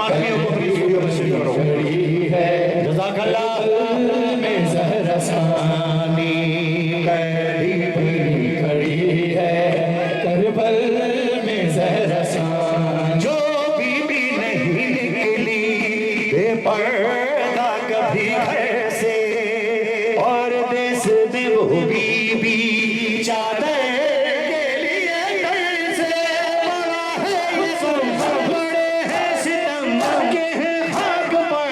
आदमियों को अपनी स्टूडियो में शिफ्ट करो। जज़ाकल्लाह में ज़हरा सानी कैदी बनी खड़ी है, करबल में ज़हरा सानी। जो बीबी नहीं निकली बेपर्दा कभी घर से, और देश में वो बीबी चादर के लिए घर से। बड़ा है ये सुल्तान, बड़े हैं सितम के हैं हक पर,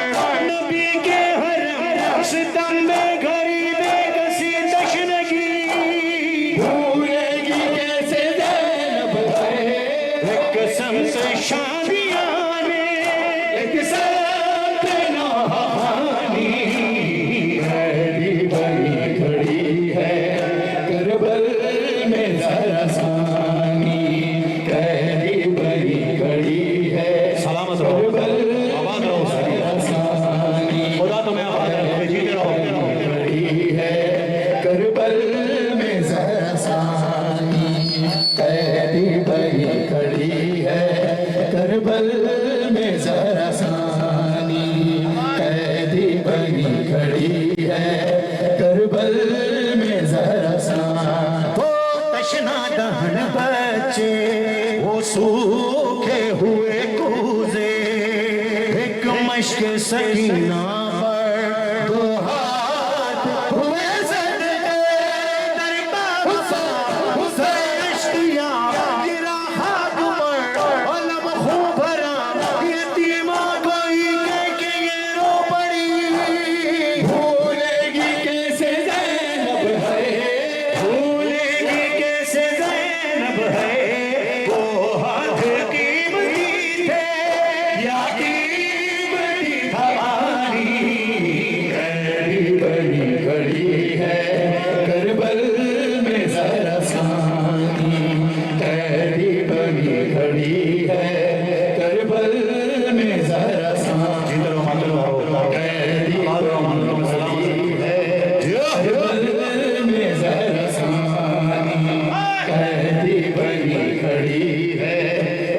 नबी के हरम सितम में गरीबे कसी तशनगी। भूलेगी कैसे ज़ैनब है, एक कसम से शादियां ने, एक साथ नहानी कैदी बनी खड़ी है, करबल में ज़हरा सानी कैदी बनी खड़ी है। सलामत रहो, आबाद रहो, सानी खुदा तुम्हें आबाद रखे, जीते रहो। खड़ी है, करबल में ज़हरा सानी कैदी बनी खड़ी है, करबल में ज़हरा सानी कैदी बनी खड़ी है, करबल में ज़हरा सानी। वो तशना दहन बच्चे, वो सूखे हुए कूजे, एक मश्क सकीना पर दो हाथ हुए सदके। दरबार हुसैनिया गिरा हाथ पर, और लब खून भरा यतीमा कोई कह के ये रो पड़ी। भूलेगी कैसे ज़ैनब है, भूलेगी कैसे ज़ैनब है, वो हाथ कीमती थे या कीमती हमारी। कैदी बनी खड़ी है, करबल में ज़हरा सानी कैदी बनी खड़ी है, करबल में ज़हरा सानी कैदी में ज़हरा सानी कैदी बनी खड़ी है,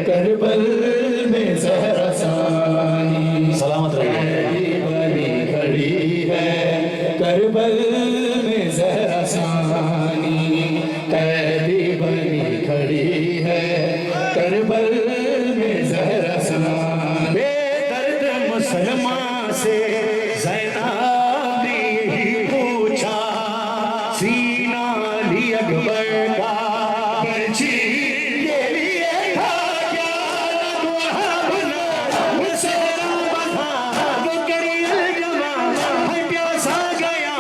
करबल में ज़हरा सानी सलामत रहिए। कैदी बनी खड़ी है, करबल में ज़हरा सानी कैदी बनी खड़ी है, करबल में ज़हरा सानी। बेदर्द मुसलमान से ज़ैनब ने यही पूछा, सीना अली अकबर का पर्ची के लिए था क्या? दुआबना मुसलमान बना, वो करील जमा है प्यासा गया,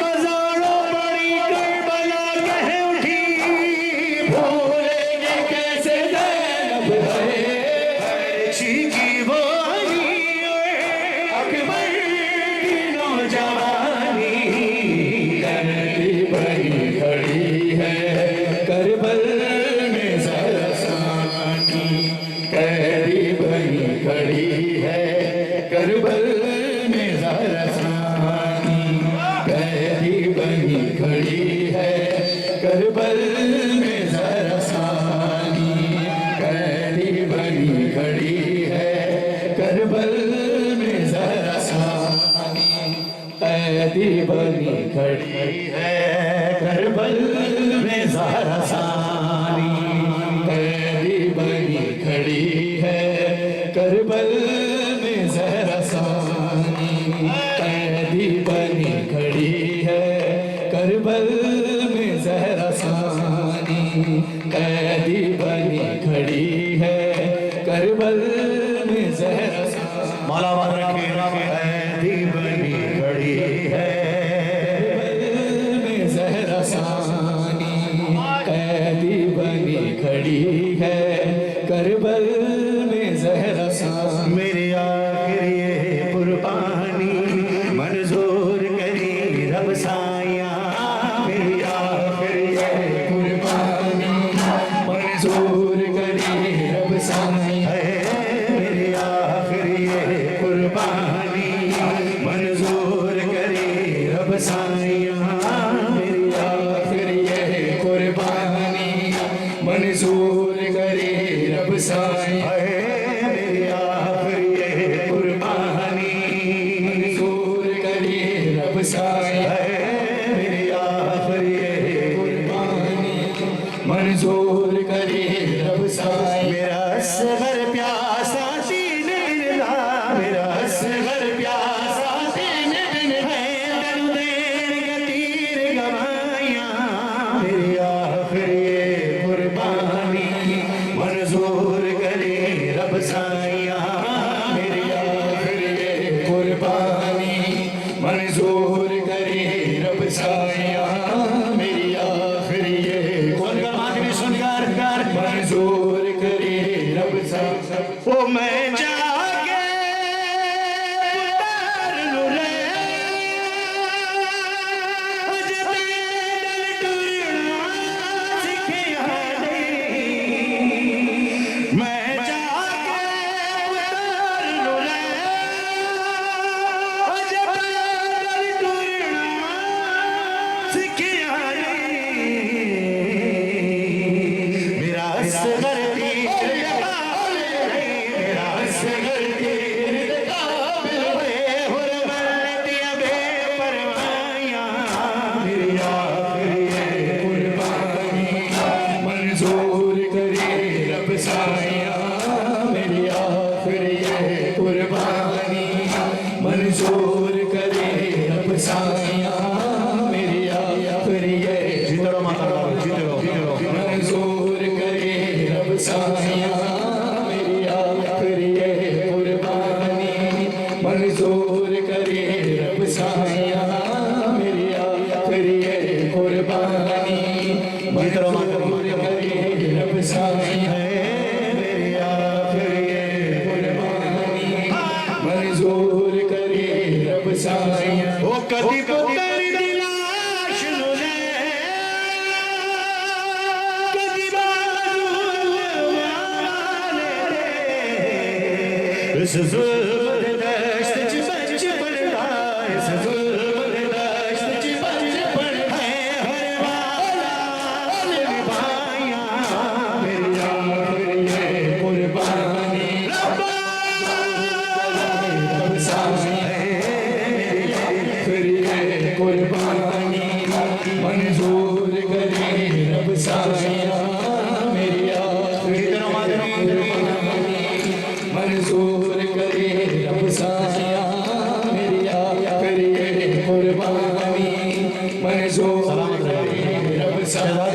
हज़ारों बड़ी करबला कह उठी। भूलेगी कैसे ज़ैनब है, पर्ची की वो अली अकबर की नौजवानी। कैदी बनी खड़ी है, करबल में ज़हरा सानी कैदी बनी खड़ी है, करबल में ज़हरा सानी कैदी बनी खड़ी है, करबल में ज़हरा सानी कैदी बनी खड़ी है, करबल में ज़हरा सानी कैदी बनी खड़ी है, करबल में ज़हरा सानी कैदी बनी खड़ी है, करबल में ज़हरा सानी कैदी बनी खड़ी है, करबल में ज़हरा सानी कैदी बनी खड़ी है, करबल में ज़हरा सानी। मालाबाद रखे कैदी बनी खड़ी है, में ज़हरा सानी कैदी बनी खड़ी है, करबल में ज़हरा सानी। मेरे आखिर ये कुर्बानी मंजूर करी रब साया। मेरी आखिर ये कुर्बानी मंजूर करी रब सानी है, मेरी आखिर ये कुर्बानी फिर ये कुर्बानी मंजूर करे रब साया मेरी फिर ये जीते रहो माता रानी, जीते रहो, जीते रहो। मंजूर करे रब साया मेरी फिर ये कुर्बानी मंजूर करे रब साया मेरी फिर ये कुर्बानी मंजूर करे रब साया मंजूर करे रब साया ओ कदी पुत्र दिलाश नुले कदी बारू इस जुल्म दश्त च बच पड़ता इस जुल्म दश्त च बच पड़ता हर वाला निभाया मेरी कुर्बानी रब साया फिर ये कुर्बानी मंजूर करे रब साया मेरी मंजूर करे रब साया मेरी फिर ये कुर्बानी मंजूर करे रब साया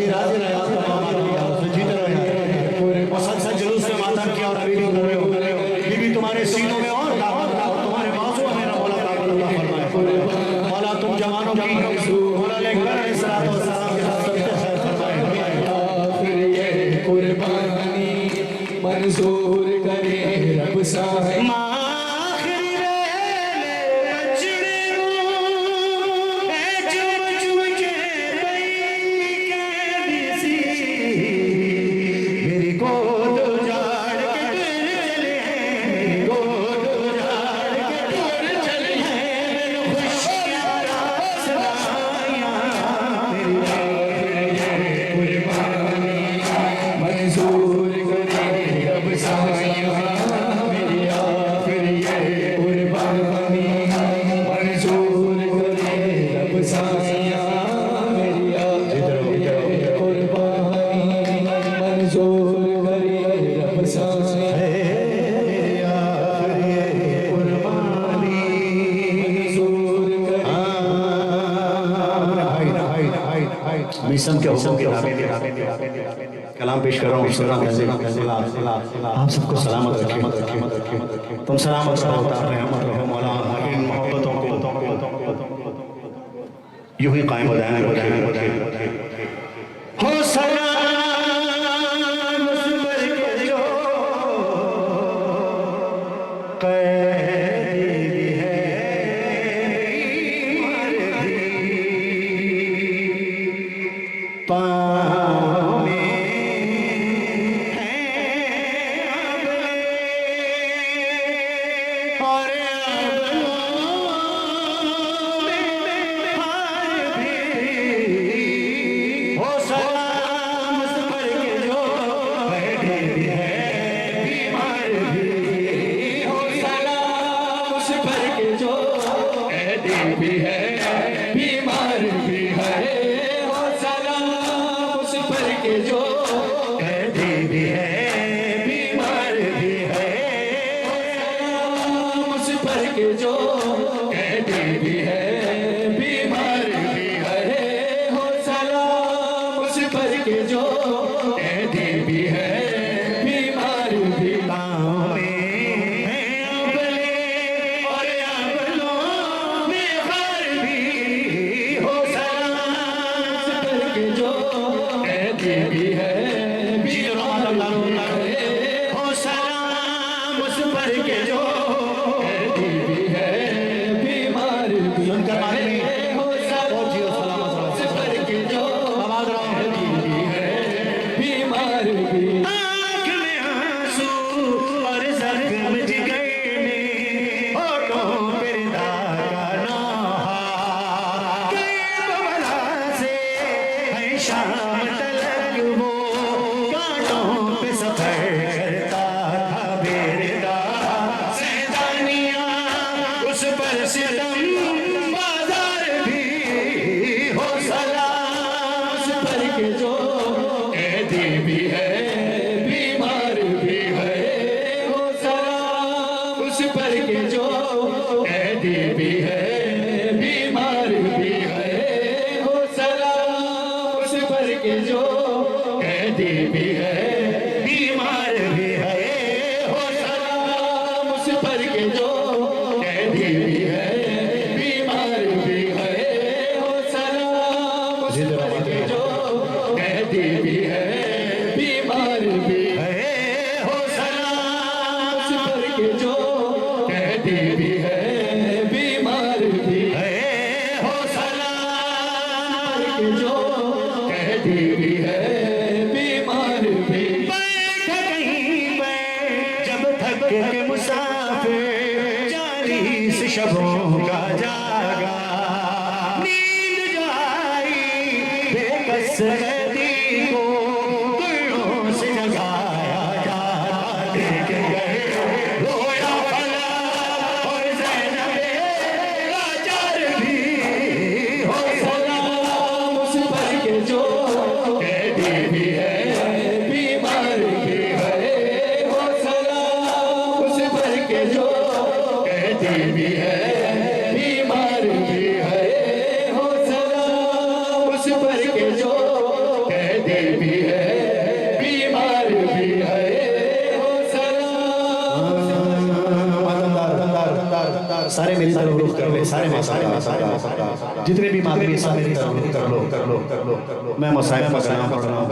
जुलूस में माता किया और अभी भी कर रहे हो बीबी तुम्हारे सीनों में और तुम्हारे बाजू में मेरा मौला ताकत अता फरमाए मौला तुम जवानों की मौला लेकर इस्लाम और सलाम के साथ सबके खैर फरमाए फिर ये कुर्बानी मंजूर करे रब साया मंजूर करे रब साया मेरी फिर ये कुर्बानी मंजूर करे रब साया मेरी कुर्बानी मंजूर करे रब साया मिशन के हुक्म के कलाम पेश कर रहा हूँ। आप सबको सलामत रखें, तुम सलामत रहो मौला, इन मोहब्बतों को यूं ही कायम रखे हो सलाम उस पर के जो कैदी है पाँव में है अबले और अबलों में हार भी हो सलाम उस पर के जो बैठे भी है बीमार भी हो सलाम उस पर के जो कैदी भी है बीमार भी है हो सलाम उस पर के जो कैदी भी है बीमार भी है उस पर के जो कैदी भी है बीमार भी है हो सलाम उस पर के जो कैदी भी है बीमार भी पाँव में है अबले और अबलों में हार भी हो सलाम उस पर के जो कैदी भी है बीमार भी है हो सलाम उस पर के जो कैदी भी है बीमार भी सुनकर मारे नहीं हो सलाम जियो सलामत उस पर के जो आवाज रहा भी है बीमार भी आँख में आंसू और जख्म जिगर में होठों पे धागा नौहा कई बला से है शाम तलक वो कांटों पे सफर करता था बेरदा उस पर के जो कैदी भी है बीमार भी है हो सलाम उस पर के जो कैदी भी है बीमार भी है हो सलाम उस पर के जो कैदी भी है बीमार भी है हो सलाम उस पर के जो कैदी भी है बीमार भी है हो सलाम उस पर के जो कैदी भी है बीमार भी है हो सलाम के जो कैदी भी है बीमार भी बैठ कहीं पे जब थक के मुसाफिर 40 शबों का जागा नींद जो आई बेकस कैदी को गुर्रों से जगाया जाता देख गए रोया फला और ज़ैनबे लाचार भी हो सलाम उस पर के जो कैदी भी है बीमार भी है हो सलाम उस पर के जो कैदी भी है बीमार भी है हो सलाम उस पर के जो कैदी भी है बीमार भी है हो सलाम सारे मेरी तरफ रुख कर ले सारे जितने भी मादमी सब मेरी तरफ रुख कर लो मैं मुसाहिब का सलाम पढ़ रहा हूं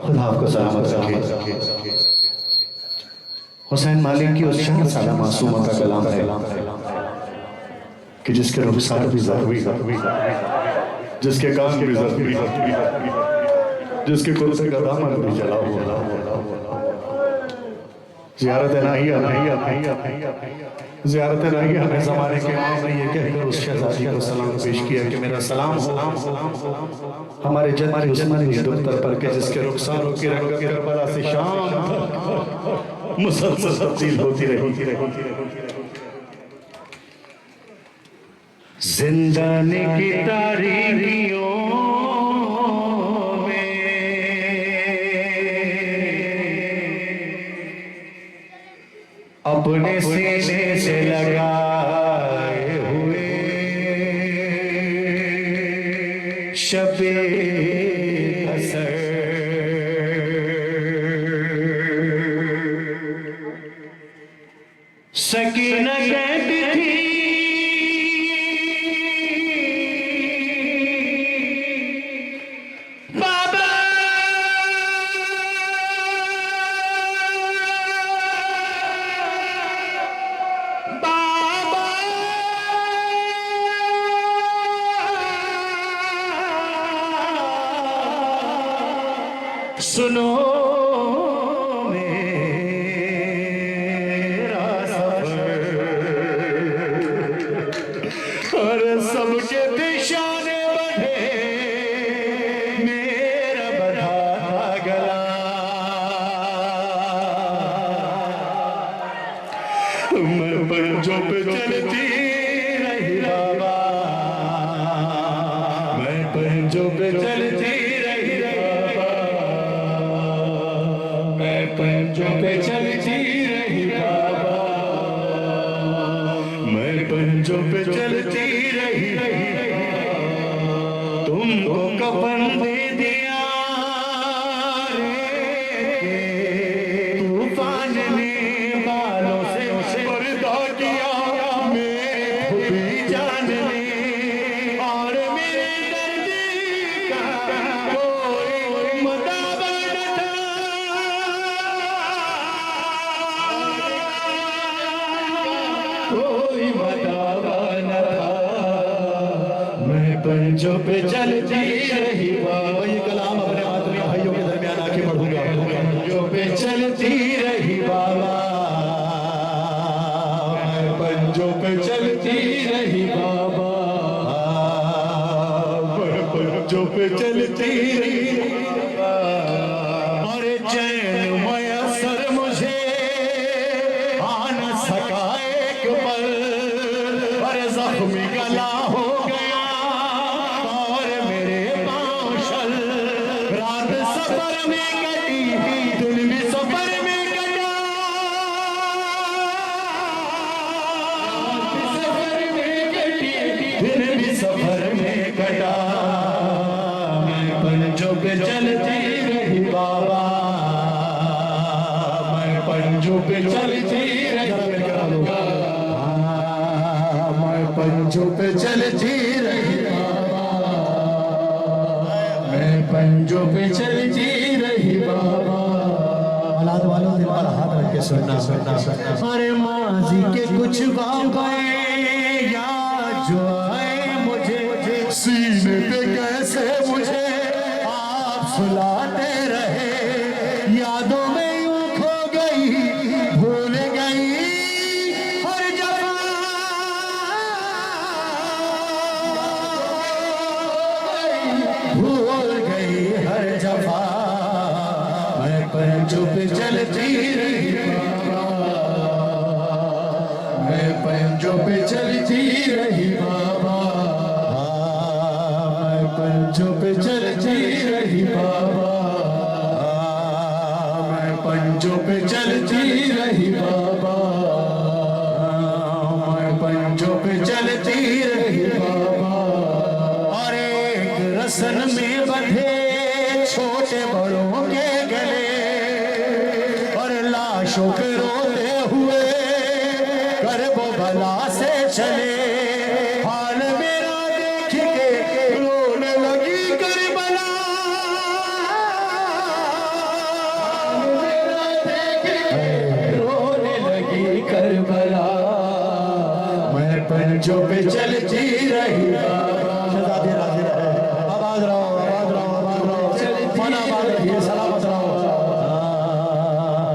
खुदा आपको सलामत रखे हुसैन मालिक की उस शहंशाह मासूमा का कलाम है कि जिसके रुखसार भी ज़ख्मी जिसके कान भी ज़ख्मी जिसके कुर्से का दामन भी जला हुआ ज़ियारत नहीं ज़ियारत नहीं हमें ज़माने के इमाम ने ये कहकर उस शहज़ादी को सलाम पेश किया कि मेरा सलाम हो हमारे जन्नत उस्मान की दफ्तर पर के जिसके रुखसारों की रंगत करबला से शाम तक मुसलसल तब्दील होती रही जिंदानी की तारीखियों अपने सीने से लगाए हुए शबे असर सकीना कहती थी बाबा सुनो मेरा सफर और सबके दिशाने बढ़े मेरा बढ़ा था गला मैं पंजों पे चलती रही बाबा मैं पंजों पे चलती पंजों पे चलती रही बाबा मैं पंजों पे चलती रही तुमको कफन दे दिया तूफान ने बालों से पर्दा किया मेरी जान ने और मेरे दर्द का कोई मुदावा न था कोई बतावा न था मैं पंजों पे चलती रही बाबा ये कलाम अपने मातमी भाइयों के दरमियान आके पढ़ूंगा पंजों पे चलती रही बाबा मैं पंजों पे चलती रही बाबा मैं पंजों पे चलती रही और चैन मयसर मुझे आ न सका एक पल और जख्मी गला हो गया और मेरे पाँव शल रात सफर में कटी दिन भी सफर में कटा पे चलती रही बाबा, मैं पंजों पे चलती रही बाबा, मैं पंजों पे चलती रही बाबा। औलाद वालों दिल पर हाथ रख के सुनना सुनना सुनना। अरे माजी के कुछ बातें याद जो आए मुझे, सीने पे कैसे मुझे आप सुलाते रहे, यादों में यूं खो गई, भूल गई हर जगह, भूल गई हर जगह। मैं पंजों पे चलती रही बाबा, मैं पंजों पे चलती रही बाबा, मैं पंजों पे चलती रही बाबा, मैं पंजों पे चलती रही बाबा, मैं पंजों पे चलती रही बाबा। और एक रसन में बंधे छोटे बड़ों के गले, और लाशों पे रोते हुए करबो बला से चले। हाल मेरा देख के रोने लगी करबला, मेरा देख के रोने लगी करबला, मैं पंजों पे चलती रही बाबा। राधे राधे राधे। आवाज रहो आवाज रहो आवाज रहो, मना बात रहिए, सलामत रहो।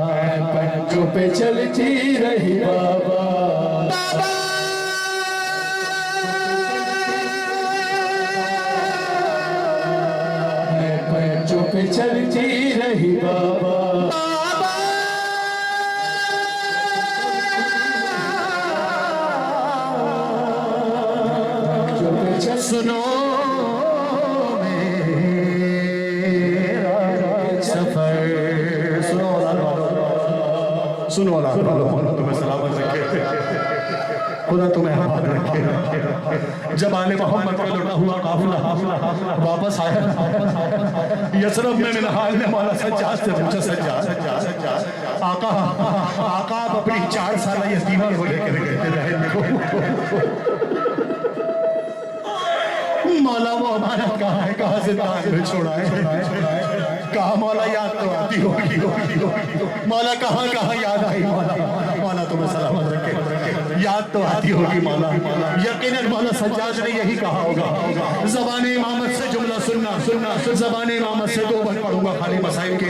मैं पंजों पे चलती रही बाबा, मैं पंजों पे चलती रही बाबा। पंजों पे सुनो मेरा सफर, सुनो औलाद वालों, सुनो औलाद वालों, तुम्हें सलामत रखे, खुदा तुम्हें आबाद रखे। जब आले मोहम्मद का लौटा हुआ काफिला वापस आया, यसरब में मिला हाल ने मौला सज्जाद से पूछा, सज्जाद आका आका आप अपनी 4 साल यतीमा को लेकर गए थे रहन को, मौला वो हमारा कहाँ है, कहाँ से दान में छोड़ा है, कहाँ मौला याद तो आती होगी, मौला कहाँ कहाँ याद आई, मौला मौला तुम्हें सलामत रखे, याद तो आती होगी मौला, यकीनन मौला सज्जाद ने यही कहा होगा। ज़बाने इमामत से जुमला सुनना सुनना, ज़बाने इमामत से 2 बार पढ़ूंगा खाली मसाइल के।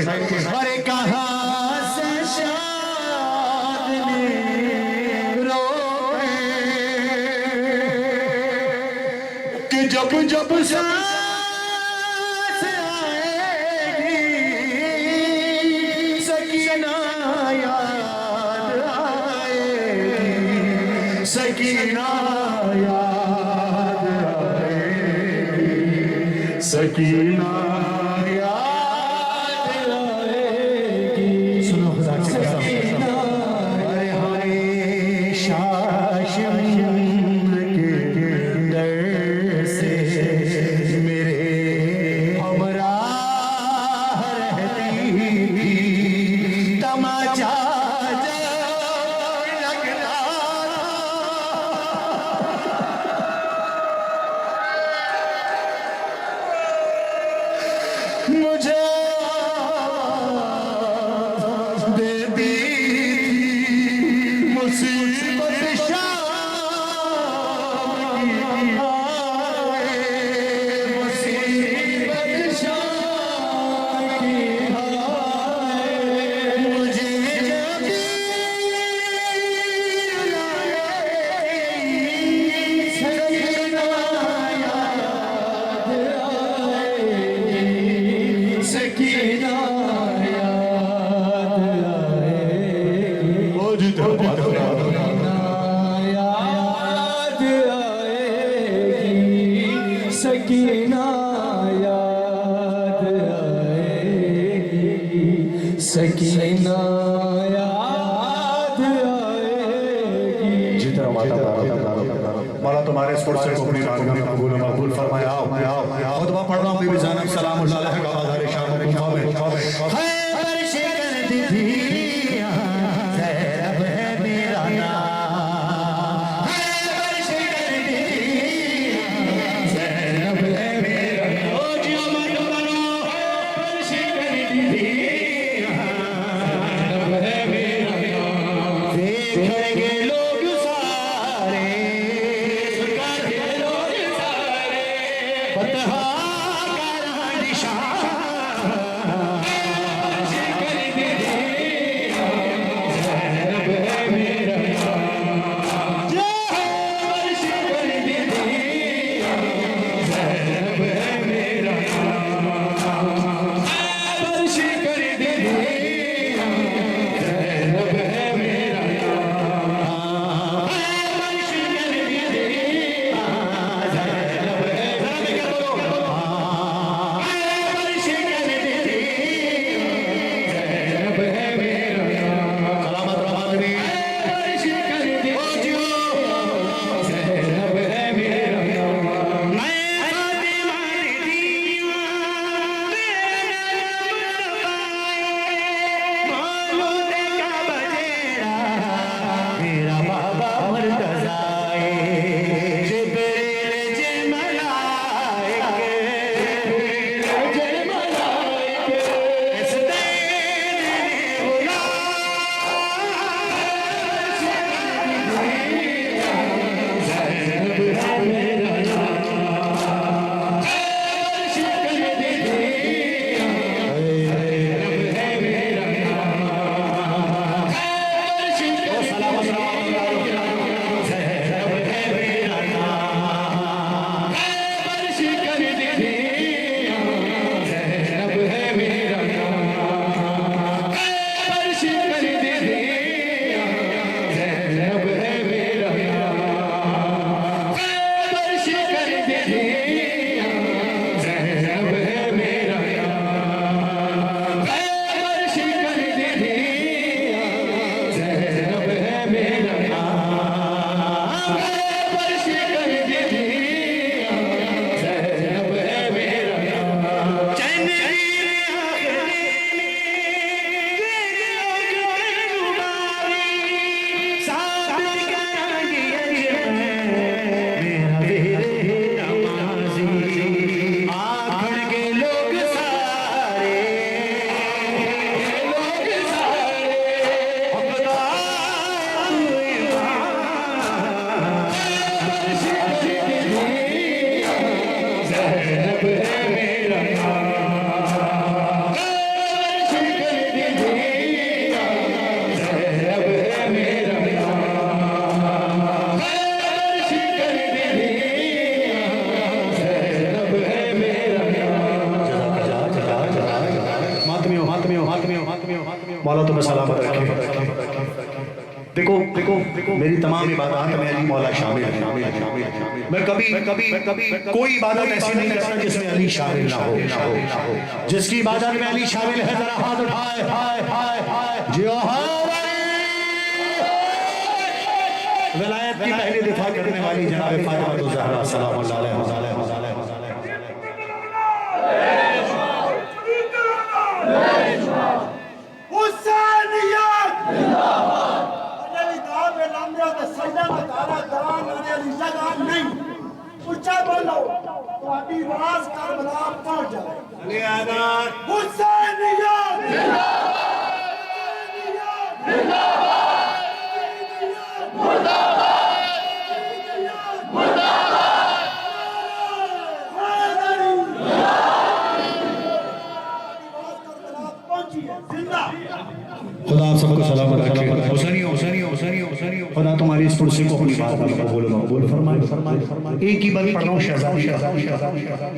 अरे कहाँ से शाद ने रोए कि जब जब सांस आएगी सकीना याद आएगी, सकीना याद आएगी, सकीना याद आएगी। सुनो खुदा की कसम, अरे हमेशा शाशिम के दर से मेरे हमराह रहती थी, तमाचा जब लगता मुझे देती मुसीबत शाम की आए, मुसीबत शाम की आए, मुझे जब सकीना याद आएगी, सकीना याद आएगी, याद आएगी, सकीना याद आएगी, सकीना याद आएगी। जितना मौला तुम्हारे इस फुर्सत को अपनी बारगाह में कबूल मकबूल फरमाया। खुतबा पढ़ रहा हूँ, बीबी ज़ैनब सलाम अलैहा का बाज़ार शाम में खैबर शिकन थी देखेंगे लोग सारे, लोग सारे फतहा का निशान कर दे ज़ैनब है मेरा अर्श कर दे ज़ैनब है मेरा अर्श कर दे ज़ैनब है मेरा ज़ैनब है मेरा सलामत रहा अर्श कर दे ज़ैनब है मेरा मेरा बाबा मुर्तज़ाए जिब्रील जमलाए जय मलाइके इस दिन बुला ज़ैनब है मेरा अर्श कर दे ज़ैनब है मेरा अर्श कर सलामत रहा ज़ैनब है मेरा अर्श कर दे ज़ैनब है मेरा अर्श कर दे ज़ैनब है मेरा अर्श कर दे ज़ैनब है मेरा अर्श कर दे ज़ैनब है मेरा अर्श कर दे ज़ैनब है मेरा मेरा वीर नमाज़ी आखड़ के लोग सारे लोग सारे अर्श कर दे ज़ैनब है मेरा अर्श कर दे ज़ैनब है मेरा अर्श कर दे ज़ैनब है मेरा मौला तुम्हें सलामत रखे। देखो देखो देखो मेरी तमाम इबादत में अली मौला शामिल है। मैं कभी कभी कभी कोई इबादत ऐसी नहीं करता जिसमें अली शामिल ना हो। जिसकी इबादत में अली शामिल है जरा हाथ उठाए हाय हाय हाय जियो विलायत की पहली दिफा करने वाली जनाब फातिमा ज़हरा सलामुल्लाह अलैहा। हुसैनियत जिंदाबाद अली दाब लामिया ते सजदा दा तारा दरान आने वाली जगह नहीं ऊंचा बोलो तुम्हारी आवाज करबला पहुंच जाए अली आदार हुसैनियत जिंदाबाद जिंदाबाद मुर्दाबाद खुदा आप सबको सलामत रखे। हुसैनियों हुसैनियों हुसैनियों हुसैनियों खुदा तुम्हारी इस कुर्सी को अपनी बात में कबूल फरमाए। एक ही बंद पढ़ रहा हूं शहजाद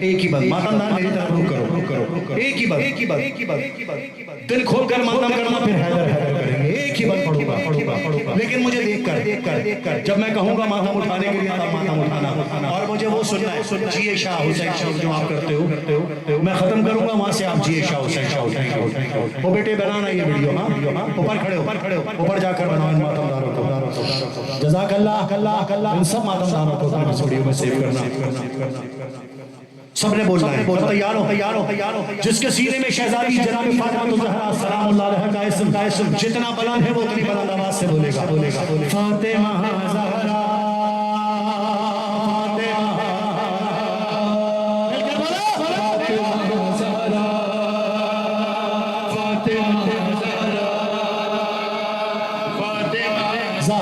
एक ही बंद मातमदार मेरी तरफ रुक करो एक ही बंद दिल खोल कर मातम करना फिर हैदर हैदर करेंगे। एक ही बंद पढ़ूंगा लेकिन मुझे देख कर जब मैं कहूंगा मातम उठाने के लिए तब मातम उठाना और मुझे वो सुनना है जिए शाह हुसैन शाह जो आप करते हो मैं खत्म करूंगा वहां से आप जिए शाह हुसैन शाह उठाएंगे। वो बेटे बनाना ये वीडियो हाँ ऊपर खड़े हो ऊपर जाकर बनाओ इन मातमदारों को। जज़ाकल्लाह इन सब मातमदारों को अपने वीडियो में सेव करना। सबने बोलना है तैयार हो जिसके सीने में शहजादी जनाब फातिमा ज़हरा सलामुल्लाह अलैहा का इस्म जितना बुलंद है वो उतनी बुलंद आवाज से बोलेगा फातिमा ज़हरा ज़हरा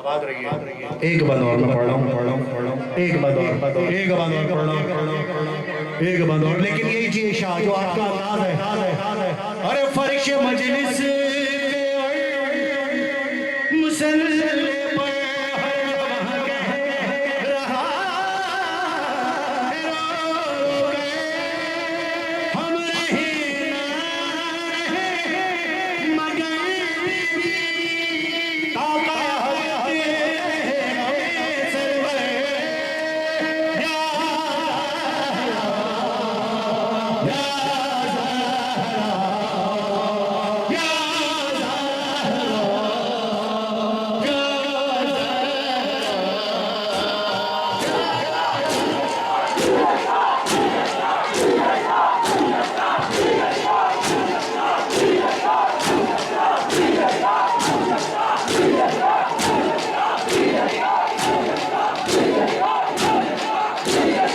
आबाद रहिए। एक बंद और मैं पढ़ रहा हूँ, एक बंद और पढ़ रहा हूँ, एक बंद और। लेकिन यही चीज शाह जो आपका अंदाज है, अरे फर्श मजलिस मुसल्ले पर हर कह रहा है रो के, हम रहे ना रहे मगर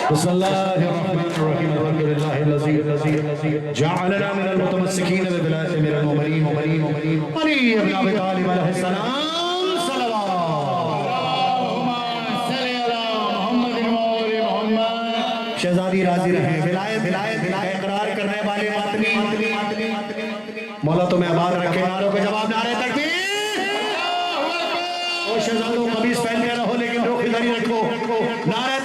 बिस्मिल्लाहिर्रहमानिर्रहीम अल्हम्दुलिल्लाहिल्लज़ी जअलना मिनल मुतमस्सिकीन बिविलायति अमीरिल मोमिनीन अली इब्न अबी तालिब अलैहिस्सलाम सल्लल्लाहु शहजादी राजी रहे। विलायत इकरार करने वाले आदमी मौला तुम्हें आबाद रखे। नारों के जवाब नारे तकबीर। ओ शहजादों कमीज पहन के रहो लेकिन रुख इधर ही रखो। नारे